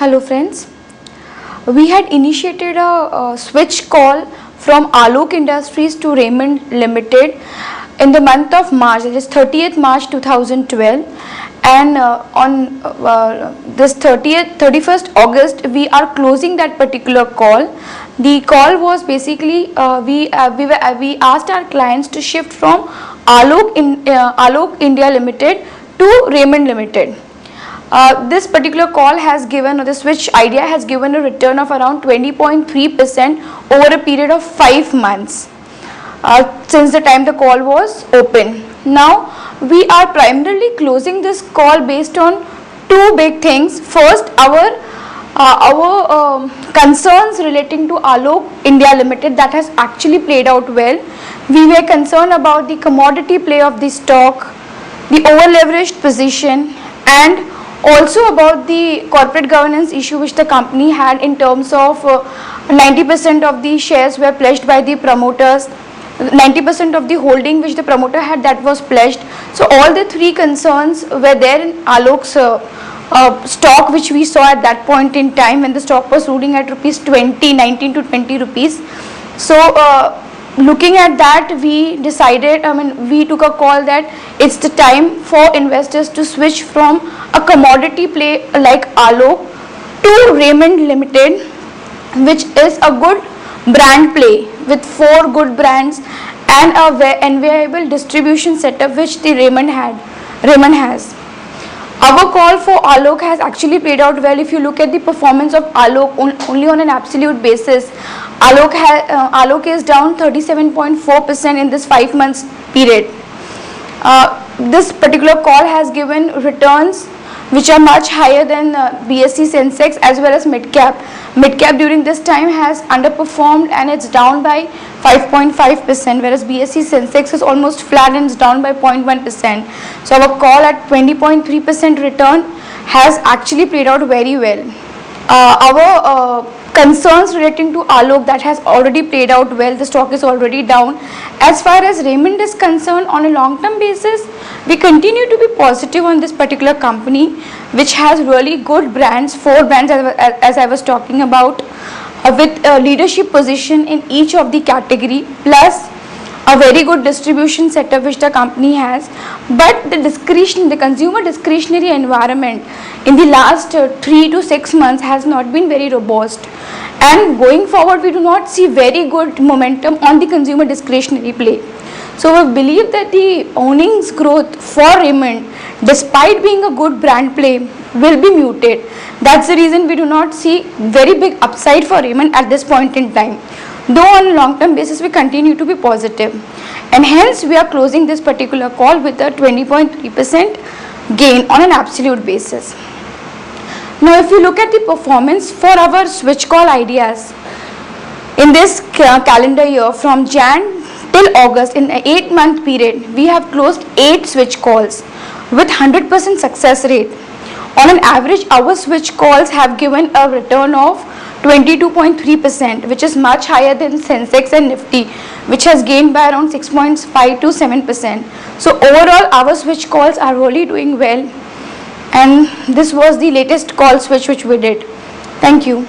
Hello friends, we had initiated a switch call from Alok Industries to Raymond Limited in the month of March, that is 30th March 2012, and on this 31st August we are closing that particular call. The call was basically we asked our clients to shift from Alok India Limited to Raymond Limited. This particular call has given, or the switch idea has given a return of around 20.3% over a period of 5 months since the time the call was open. Now we are primarily closing this call based on two big things. First, our concerns relating to Alok India Limited, that has actually played out well. We were concerned about the commodity play of the stock, the over leveraged position, and also about the corporate governance issue which the company had in terms of 90% of the shares were pledged by the promoters, 90% of the holding which the promoter had, that was pledged. So all the three concerns were there in Alok's stock, which we saw at that point in time when the stock was ruling at rupees 19 to 20 rupees. So looking at that, we decided, we took a call that it's the time for investors to switch from a commodity play like Alok to Raymond Limited, which is a good brand play with 4 good brands and a enviable distribution setup which the Raymond has. Our call for Alok has actually played out well. If you look at the performance of Alok only on an absolute basis, Alok is down 37.4% in this 5 months period. This particular call has given returns which are much higher than BSE Sensex as well as mid-cap. Mid-cap during this time has underperformed and it's down by 5.5%, whereas BSE Sensex is almost flat and it's down by 0.1%. So our call at 20.3% return has actually played out very well. Our concerns relating to Alok, that has already played out well. The stock is already down. As far as Raymond is concerned, on a long-term basis, we continue to be positive on this particular company, which has really good brands, 4 brands as I was talking about, with a leadership position in each of the category, plus a very good distribution setup which the company has. But the consumer discretionary environment in the last 3 to 6 months has not been very robust, and going forward we do not see very good momentum on the consumer discretionary play. So we believe that the earnings growth for Raymond, despite being a good brand play, will be muted. That's the reason we do not see very big upside for Raymond at this point in time. Though on a long-term basis we continue to be positive, and hence we are closing this particular call with a 20.3% gain on an absolute basis. Now if you look at the performance for our switch call ideas in this calendar year, from Jan till August, in an 8-month period, we have closed 8 switch calls with 100% success rate. On an average, our switch calls have given a return of 22.3%, which is much higher than Sensex and Nifty, which has gained by around 6.5 to 7%. So overall, our switch calls are really doing well, and this was the latest call switch which we did. Thank you.